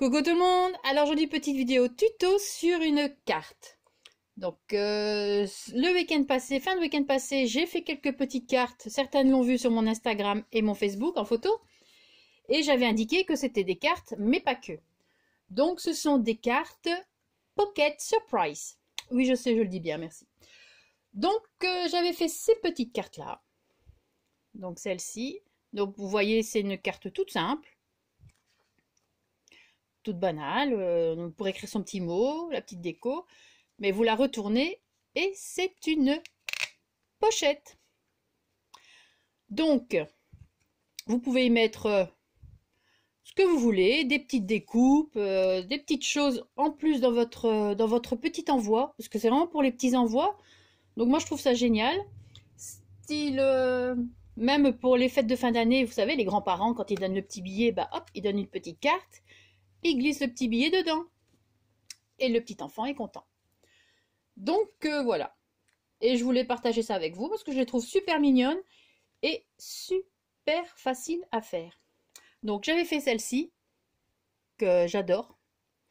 Coucou tout le monde. Alors aujourd'hui petite vidéo tuto sur une carte. Donc le week-end passé, fin de week-end passé, j'ai fait quelques petites cartes. Certaines l'ont vu sur mon Instagram et mon Facebook en photo. Et j'avais indiqué que c'était des cartes, mais pas que. Donc ce sont des cartes Pocket Surprise. Oui, je sais, je le dis bien, merci. Donc j'avais fait ces petites cartes là. Donc celle-ci. Donc vous voyez, c'est une carte toute simple. Toute banale, pour écrire son petit mot, la petite déco, mais vous la retournez et c'est une pochette. Donc, vous pouvez y mettre ce que vous voulez, des petites découpes, des petites choses en plus dans votre petit envoi, parce que c'est vraiment pour les petits envois. Donc moi je trouve ça génial. Style, même pour les fêtes de fin d'année, vous savez, les grands-parents, quand ils donnent le petit billet, bah hop, ils donnent une petite carte. Il glisse le petit billet dedans. Et le petit enfant est content. Donc voilà. Et je voulais partager ça avec vous parce que je les trouve super mignonnes et super faciles à faire. Donc j'avais fait celle-ci que j'adore.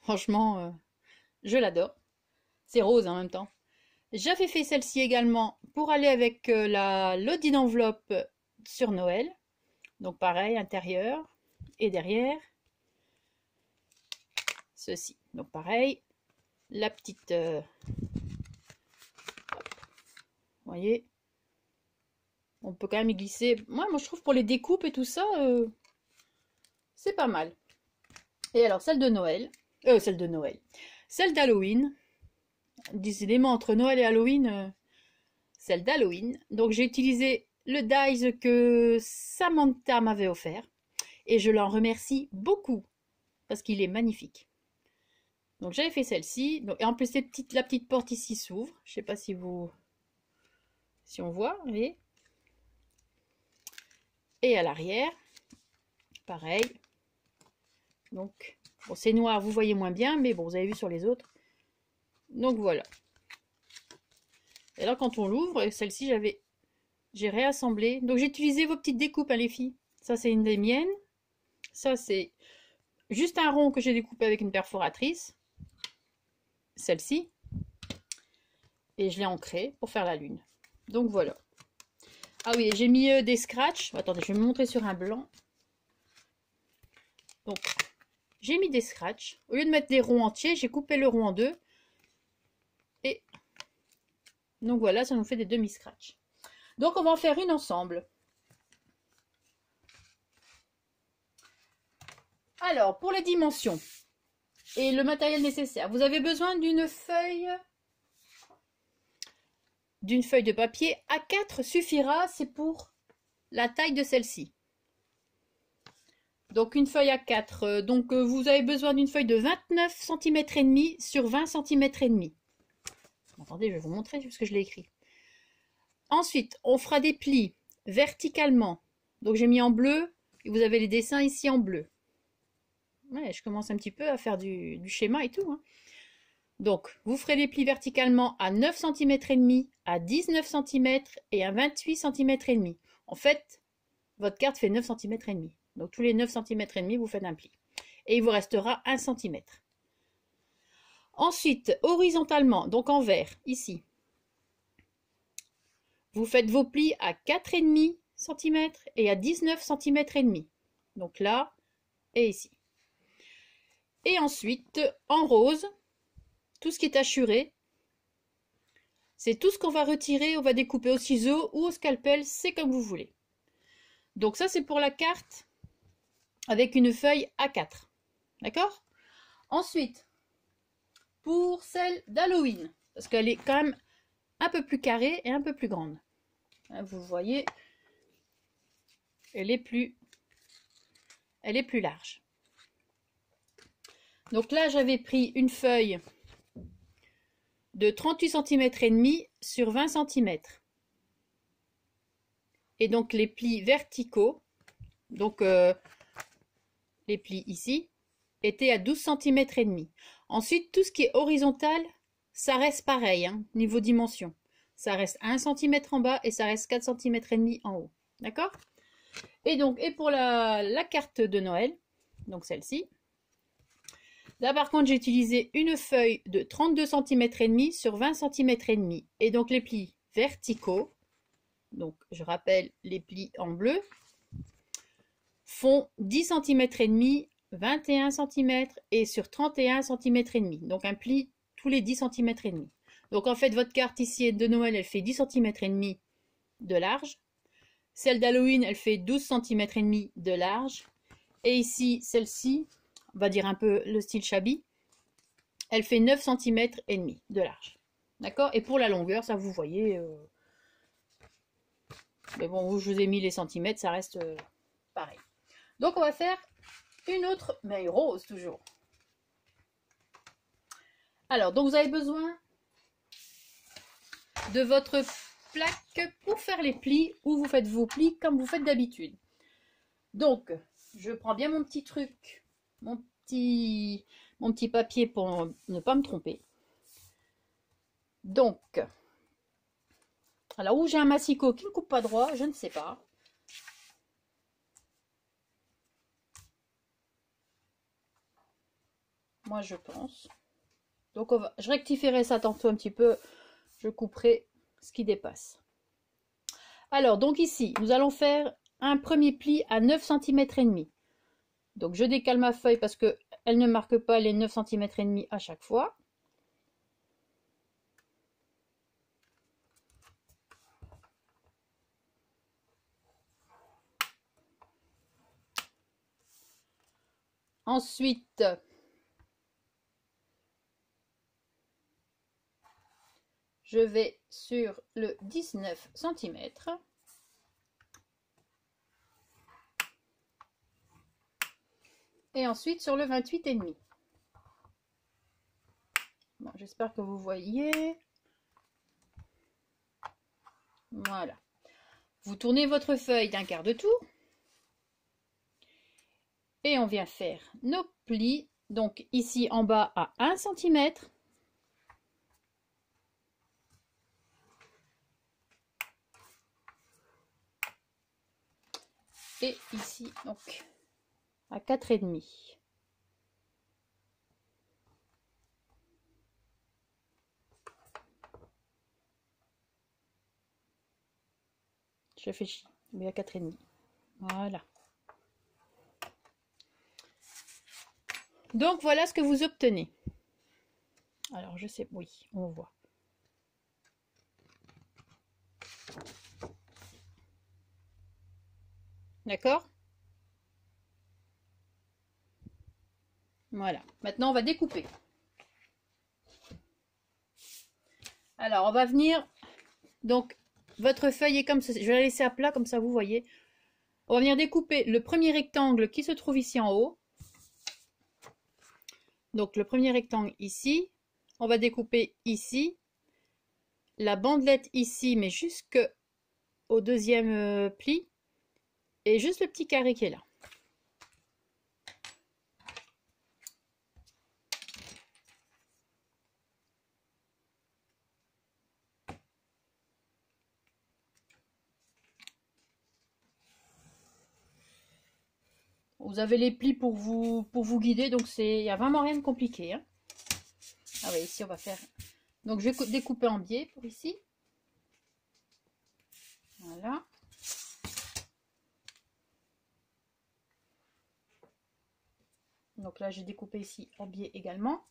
Franchement, je l'adore. C'est rose en même temps. J'avais fait celle-ci également pour aller avec la loading enveloppe sur Noël. Donc pareil, intérieur et derrière. Ceci. Donc pareil, la petite... vous voyez, on peut quand même y glisser. Moi je trouve pour les découpes et tout ça, c'est pas mal. Et alors celle de Noël, celle d'Halloween. Décidément entre Noël et Halloween, celle d'Halloween. Donc j'ai utilisé le dies que Samantha m'avait offert et je l'en remercie beaucoup parce qu'il est magnifique. Donc j'avais fait celle-ci. Et en plus la petite porte ici s'ouvre. Je sais pas si on voit, vous voyez. Et à l'arrière, pareil. Donc, bon, c'est noir, vous voyez moins bien, mais bon, vous avez vu sur les autres. Donc voilà. Et alors quand on l'ouvre, celle-ci, j'ai réassemblé. Donc j'ai utilisé vos petites découpes, hein, les filles. Ça, c'est une des miennes. Ça, c'est juste un rond que j'ai découpé avec une perforatrice. Celle-ci. Et je l'ai ancrée pour faire la lune. Donc voilà. Ah oui, j'ai mis des scratchs. Attendez, je vais me montrer sur un blanc. Donc, j'ai mis des scratchs. Au lieu de mettre des ronds entiers, j'ai coupé le rond en deux. Et donc voilà, ça nous fait des demi-scratchs. Donc on va en faire une ensemble. Alors, pour les dimensions et le matériel nécessaire, vous avez besoin d'une feuille de papier A4 suffira, c'est pour la taille de celle-ci. Donc une feuille A4, donc vous avez besoin d'une feuille de 29 cm et demi sur 20 cm et demi. Attendez, je vais vous montrer parce que je l'ai écrit. Ensuite, on fera des plis verticalement. Donc j'ai mis en bleu et vous avez les dessins ici en bleu. Ouais, je commence un petit peu à faire du schéma et tout, hein. Donc, vous ferez les plis verticalement à 9 cm et demi, à 19 cm et à 28 cm et demi. En fait, votre carte fait 9 cm et demi. Donc, tous les 9 cm et demi, vous faites un pli. Et il vous restera 1 cm. Ensuite, horizontalement, donc en vert, ici, vous faites vos plis à 4,5 cm et à 19 cm et demi. Donc là et ici. Et ensuite, en rose, tout ce qui est hachuré, c'est tout ce qu'on va retirer, on va découper au ciseau ou au scalpel, c'est comme vous voulez. Donc ça, c'est pour la carte avec une feuille A4. D'accord? Ensuite, pour celle d'Halloween, parce qu'elle est quand même un peu plus carrée et un peu plus grande. Vous voyez, elle est plus large. Donc là, j'avais pris une feuille de 38 cm et demi sur 20 cm. Et donc les plis verticaux, donc les plis ici, étaient à 12 cm et demi. Ensuite, tout ce qui est horizontal, ça reste pareil, hein, niveau dimension. Ça reste 1 cm en bas et ça reste 4 cm et demi en haut. D'accord? Et donc, et pour la carte de Noël, donc celle-ci, Là, par contre, j'ai utilisé une feuille de 32 cm et demi sur 20 cm et demi. Et donc, les plis verticaux, donc je rappelle les plis en bleu, font 10 cm et demi, 21 cm et sur 31 cm et demi. Donc, un pli tous les 10 cm et demi. Donc, en fait, votre carte ici de Noël, elle fait 10 cm et demi de large. Celle d'Halloween, elle fait 12 cm et demi de large. Et ici, celle-ci, on va dire un peu le style shabby, elle fait 9 cm et demi de large. D'accord? Et pour la longueur, ça vous voyez. Mais bon, je vous ai mis les centimètres, ça reste pareil. Donc on va faire une autre, mais rose toujours. Alors, donc vous avez besoin de votre plaque pour faire les plis, ou vous faites vos plis comme vous faites d'habitude. Donc, je prends bien mon petit truc, mon petit papier pour ne pas me tromper. Donc, alors où j'ai un massicot qui ne coupe pas droit, je ne sais pas. Moi, je pense. Donc, je rectifierai ça tantôt un petit peu. Je couperai ce qui dépasse. Alors, donc ici, nous allons faire un premier pli à 9 cm et demi. Donc, je décale ma feuille parce qu'elle ne marque pas les 9 cm et demi à chaque fois. Ensuite, je vais sur le 19 cm. Et ensuite sur le 28,5. Bon, j'espère que vous voyez. Voilà. Vous tournez votre feuille d'un quart de tour. Et on vient faire nos plis. Donc ici en bas à 1 cm. Et ici donc à 4,5. Je réfléchis, mais à 4,5. Voilà. Donc voilà ce que vous obtenez. Alors je sais, oui, on voit. D'accord? Voilà. Maintenant on va découper. Alors on va venir, donc votre feuille est comme ça, je vais la laisser à plat comme ça vous voyez. On va venir découper le premier rectangle qui se trouve ici en haut. Donc le premier rectangle ici, on va découper ici, la bandelette ici, mais jusqu'au deuxième pli, et juste le petit carré qui est là. Vous avez les plis pour vous guider, donc il n'y a vraiment rien de compliqué. Hein. Ah oui, ici on va faire... Donc je vais découper en biais pour ici. Voilà. Donc là j'ai découpé ici en biais également.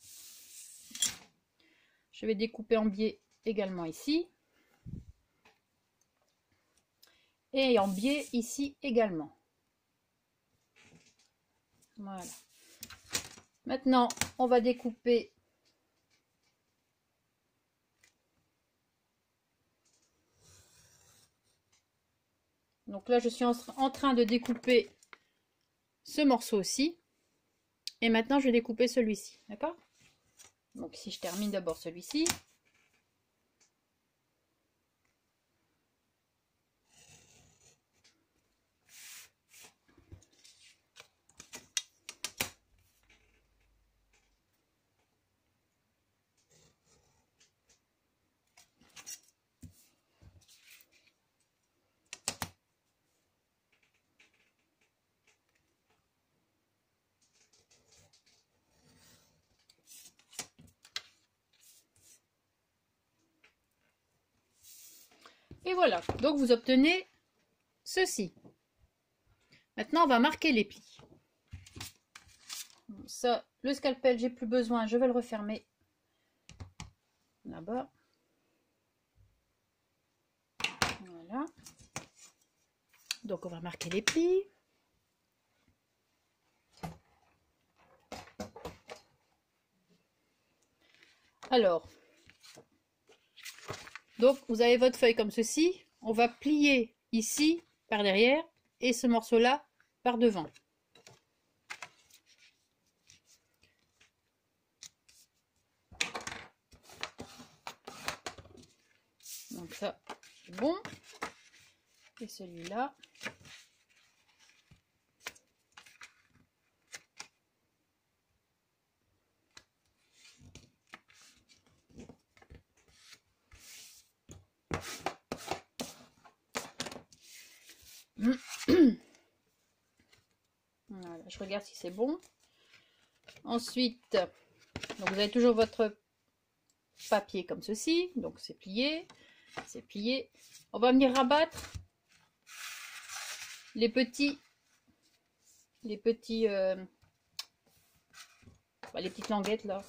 Je vais découper en biais également ici. Et en biais ici également. Voilà. Maintenant, on va découper donc là, je suis en train de découper ce morceau aussi. Et maintenant, je vais découper celui-ci. D'accord? Donc si je termine d'abord celui-ci. Et voilà, donc vous obtenez ceci. Maintenant, on va marquer les plis. Ça, le scalpel, j'ai plus besoin, je vais le refermer là-bas. Voilà. Donc, on va marquer les plis. Alors, donc vous avez votre feuille comme ceci. On va plier ici par derrière et ce morceau-là par devant. Donc ça, c'est bon. Et celui-là. Voilà, je regarde si c'est bon. Ensuite, donc vous avez toujours votre papier comme ceci. Donc c'est plié, c'est plié. On va venir rabattre les petites languettes là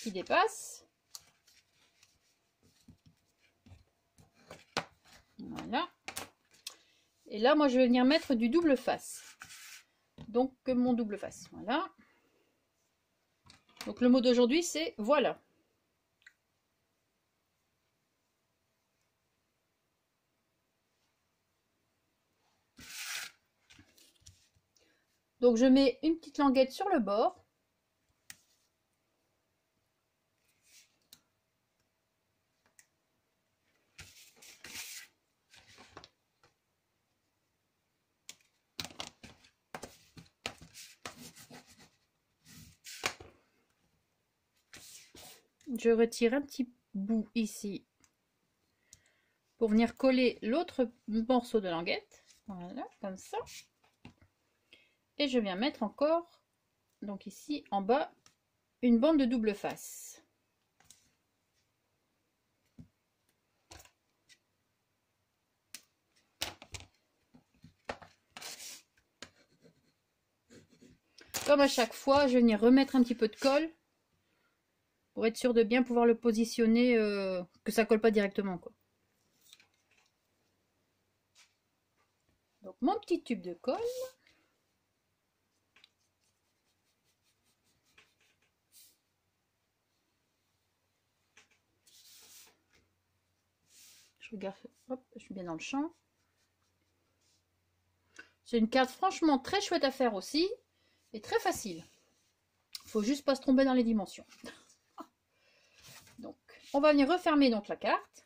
qui dépassent. Voilà. Et là, moi, je vais venir mettre du double face. Donc, mon double face. Voilà. Donc, le mot d'aujourd'hui, c'est voilà. Donc, je mets une petite languette sur le bord. Je retire un petit bout ici pour venir coller l'autre morceau de languette. Voilà, comme ça. Et je viens mettre encore, donc ici en bas, une bande de double face. Comme à chaque fois, je vais venir remettre un petit peu de colle pour être sûr de bien pouvoir le positionner, que ça colle pas directement, quoi. Donc mon petit tube de colle. Je regarde, hop, je suis bien dans le champ. C'est une carte franchement très chouette à faire aussi et très facile. Faut juste pas se tromper dans les dimensions. Donc, on va venir refermer donc la carte.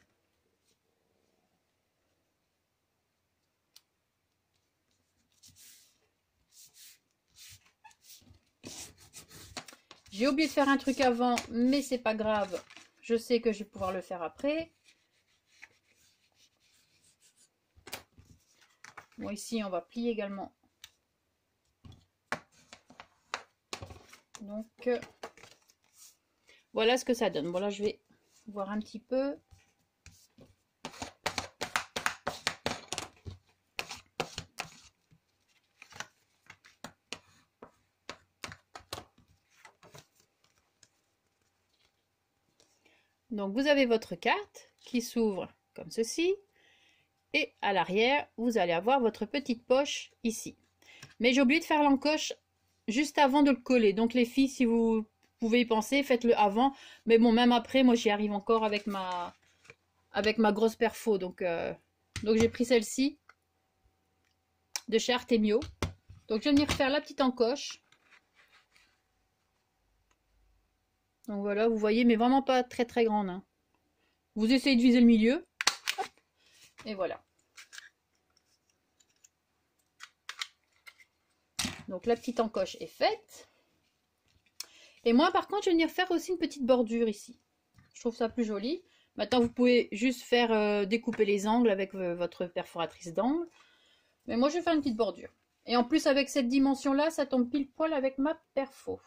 J'ai oublié de faire un truc avant, mais c'est pas grave. Je sais que je vais pouvoir le faire après. Bon, ici, on va plier également. Donc, voilà ce que ça donne. Bon, là, je vais voir un petit peu. Donc, vous avez votre carte qui s'ouvre comme ceci. Et à l'arrière, vous allez avoir votre petite poche ici. Mais j'ai oublié de faire l'encoche juste avant de le coller. Donc les filles, si vous pouvez y penser, faites-le avant. Mais bon, même après, moi j'y arrive encore avec ma grosse perfo. Donc j'ai pris celle-ci de chez Artemio. Donc je vais venir faire la petite encoche. Donc voilà, vous voyez, mais vraiment pas très très grande, hein. Vous essayez de viser le milieu. Hop, et voilà. Donc la petite encoche est faite. Et moi par contre je vais venir faire aussi une petite bordure ici. Je trouve ça plus joli. Maintenant vous pouvez juste faire découper les angles avec votre perforatrice d'angle. Mais moi je vais faire une petite bordure. Et en plus avec cette dimension là ça tombe pile poil avec ma perfo.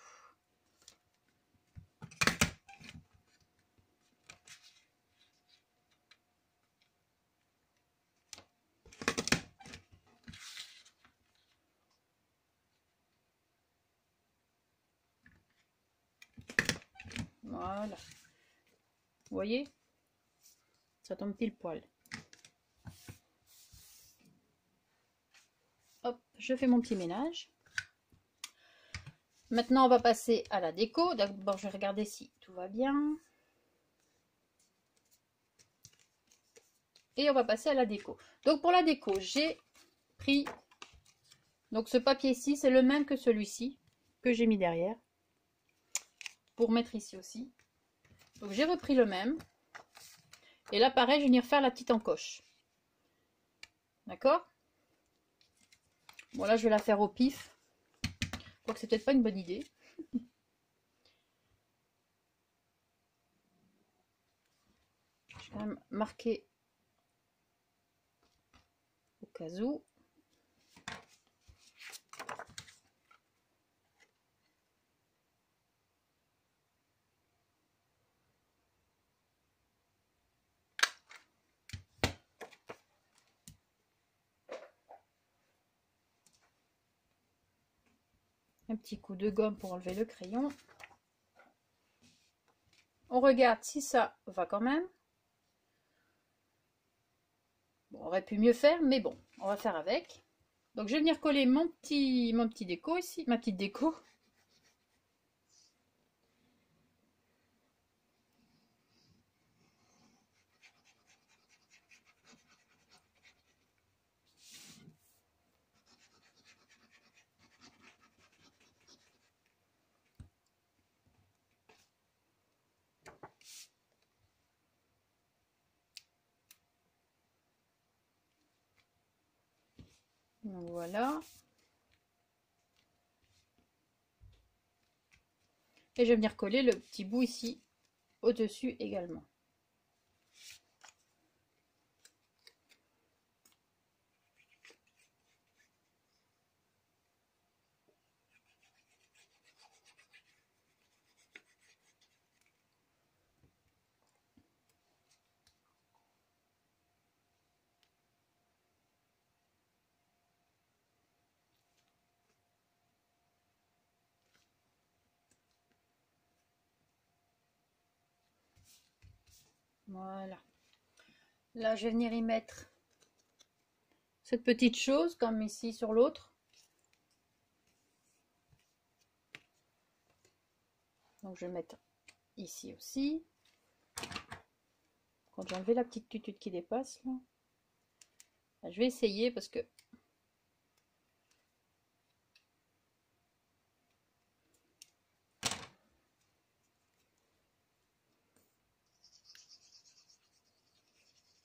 Voilà. Vous voyez? Ça tombe pile poil. Hop, je fais mon petit ménage. Maintenant, on va passer à la déco. D'abord, je vais regarder si tout va bien. Et on va passer à la déco. Donc, pour la déco, j'ai pris... Donc, ce papier-ci, c'est le même que celui-ci, que j'ai mis derrière. Pour mettre ici aussi. Donc, j'ai repris le même. Et là, pareil, je vais venir faire la petite encoche. D'accord? Bon, là, je vais la faire au pif. Je crois que c'est peut-être pas une bonne idée. Je vais quand même marquer au cas où. Un petit coup de gomme pour enlever le crayon. On regarde si ça va quand même. Bon, on aurait pu mieux faire, mais bon, on va faire avec. Donc je vais venir coller mon petit déco ici, ma petite déco. Donc voilà. Et je vais venir coller le petit bout ici au-dessus également. Voilà. Là, je vais venir y mettre cette petite chose comme ici sur l'autre. Donc je vais mettre ici aussi. Quand j'ai enlevé la petite tutude qui dépasse là. Là, je vais essayer parce que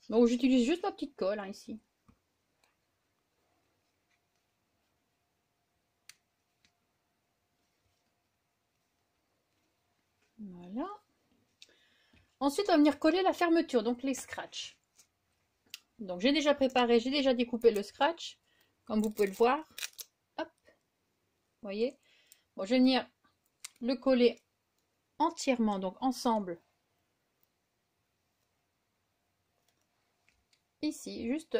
bon, j'utilise juste ma petite colle hein, ici. Voilà. Ensuite, on va venir coller la fermeture, donc les scratchs. Donc j'ai déjà préparé, j'ai déjà découpé le scratch, comme vous pouvez le voir. Hop, vous voyez. Bon, je vais venir le coller entièrement, donc ensemble. Ici, juste.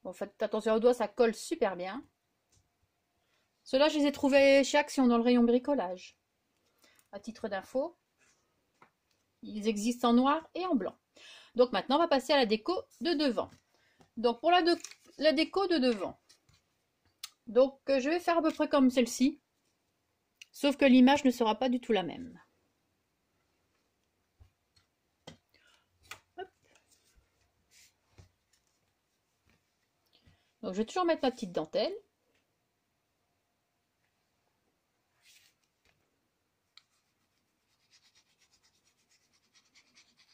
Bon, faites attention aux doigts, ça colle super bien. Ceux-là, je les ai trouvés chez Action dans le rayon bricolage. À titre d'info, ils existent en noir et en blanc. Donc maintenant, on va passer à la déco de devant. Donc pour la déco de devant, donc je vais faire à peu près comme celle-ci, sauf que l'image ne sera pas du tout la même. Hop. Donc je vais toujours mettre ma petite dentelle.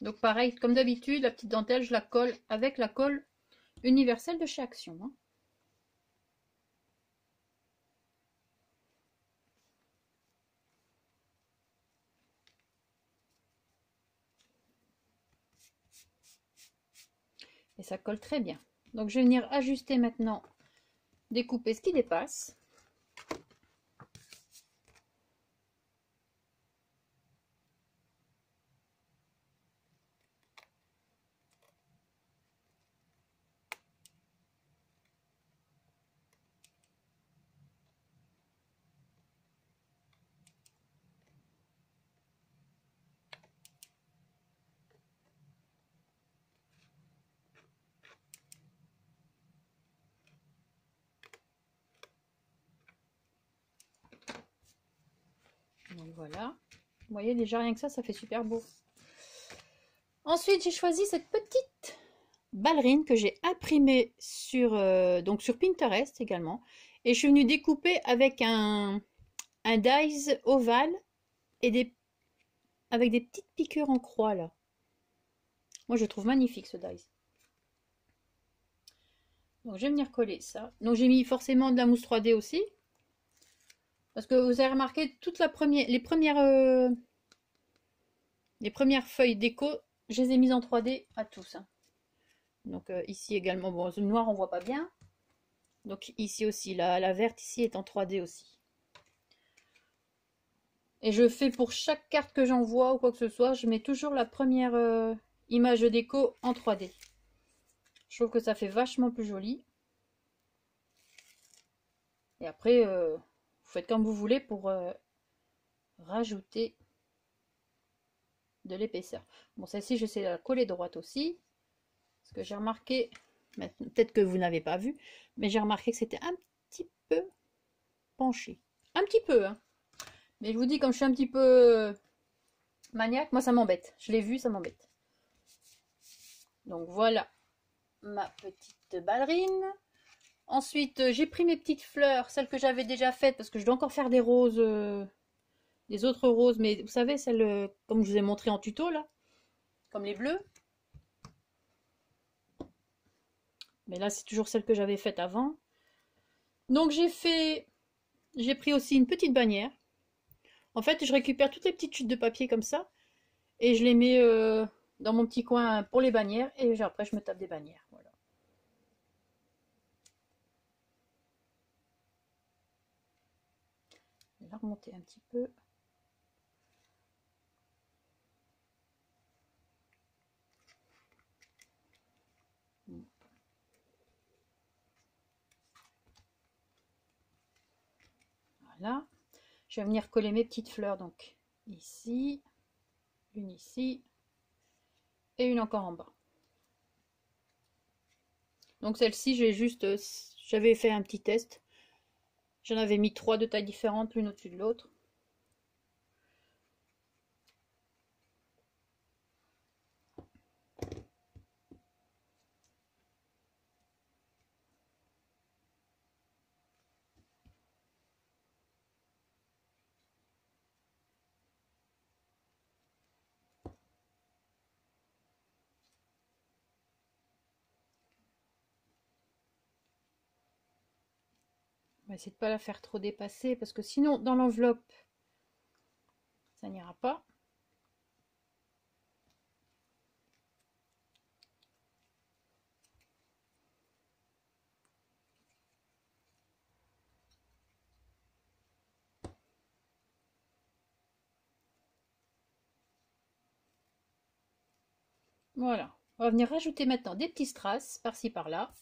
Donc pareil, comme d'habitude, la petite dentelle, je la colle avec la colle universelle de chez Action. Hein. Et ça colle très bien. Donc je vais venir ajuster maintenant, découper ce qui dépasse. Voilà. Vous voyez déjà rien que ça fait super beau. Ensuite, j'ai choisi cette petite ballerine que j'ai imprimée sur, donc sur Pinterest également. Et je suis venue découper avec un dies ovale et avec des petites piqûres en croix là. Moi je trouve magnifique ce dies. Donc je vais venir coller ça. Donc j'ai mis forcément de la mousse 3D aussi. Parce que vous avez remarqué, les premières feuilles déco, je les ai mises en 3D à tous. Hein. Donc ici également, bon, le noir on voit pas bien. Donc ici aussi, la verte ici est en 3D aussi. Et je fais pour chaque carte que j'envoie ou quoi que ce soit, je mets toujours la première image de déco en 3D. Je trouve que ça fait vachement plus joli. Et après, vous faites comme vous voulez pour rajouter de l'épaisseur. Bon, celle-ci, j'essaie de la coller droite aussi. Parce que j'ai remarqué, peut-être que vous n'avez pas vu, mais j'ai remarqué que c'était un petit peu penché. Un petit peu, hein. Mais je vous dis, comme je suis un petit peu maniaque, moi ça m'embête. Je l'ai vu, ça m'embête. Donc voilà ma petite ballerine. Ensuite, j'ai pris mes petites fleurs, celles que j'avais déjà faites, parce que je dois encore faire des roses, des autres roses, mais vous savez, celles comme je vous ai montré en tuto là, comme les bleus. Mais là, c'est toujours celle que j'avais faite avant. Donc j'ai pris aussi une petite bannière. En fait, je récupère toutes les petites chutes de papier comme ça et je les mets dans mon petit coin pour les bannières et après je me tape des bannières. Voilà. Je vais la remonter un petit peu. Voilà. Je vais venir coller mes petites fleurs donc ici, une ici et une encore en bas. Donc celle-ci, j'avais fait un petit test. J'en avais mis 3 de tailles différentes, l'une au-dessus de l'autre. On va essayer de ne pas la faire trop dépasser parce que sinon dans l'enveloppe ça n'ira pas. Voilà, on va venir rajouter maintenant des petits strass par-ci par-là.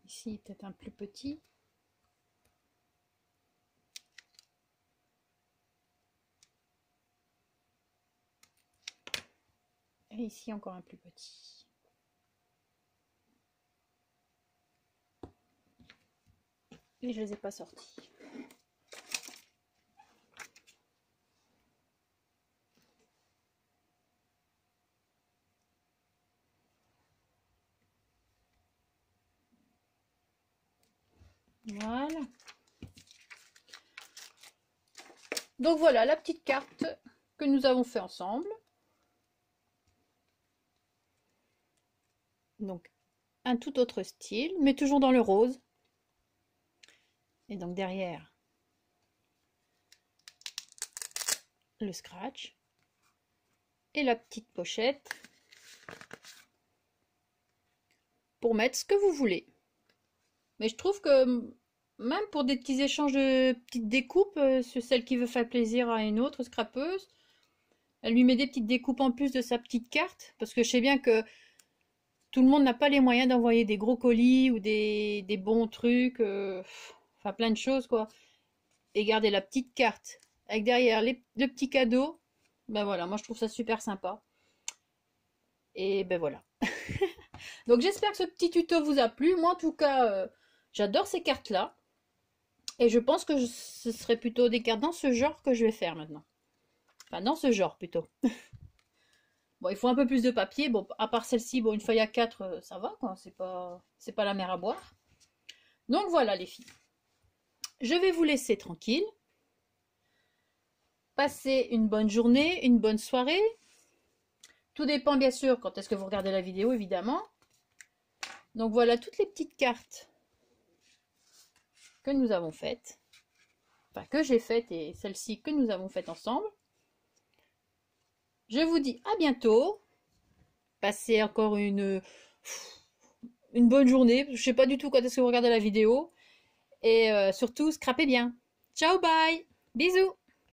Ici peut-être un plus petit. Et ici encore un plus petit. Et je ne les ai pas sortis. Voilà. Donc voilà la petite carte que nous avons fait ensemble. Donc un tout autre style, mais toujours dans le rose. Et donc derrière le scratch et la petite pochette pour mettre ce que vous voulez. Mais je trouve que même pour des petits échanges de petites découpes, celle qui veut faire plaisir à une autre scrapeuse, elle lui met des petites découpes en plus de sa petite carte, parce que je sais bien que tout le monde n'a pas les moyens d'envoyer des gros colis ou des bons trucs, enfin plein de choses quoi. Et garder la petite carte avec derrière le petit cadeau, ben voilà, moi je trouve ça super sympa. Et ben voilà. Donc j'espère que ce petit tuto vous a plu. Moi en tout cas, j'adore ces cartes-là. Et je pense que ce serait plutôt des cartes dans ce genre que je vais faire maintenant. Enfin, dans ce genre plutôt. Bon, il faut un peu plus de papier. Bon, à part celle-ci, bon, une feuille à 4, ça va, quoi. C'est pas la mer à boire. Donc voilà, les filles. Je vais vous laisser tranquille. Passez une bonne journée, une bonne soirée. Tout dépend, bien sûr, quand est-ce que vous regardez la vidéo, évidemment. Donc voilà toutes les petites cartes que nous avons faites. Enfin, que j'ai faites et celles-ci que nous avons faites ensemble. Je vous dis à bientôt. Passez encore une bonne journée. Je ne sais pas du tout quand est-ce que vous regardez la vidéo. Et surtout, scrapez bien. Ciao, bye. Bisous.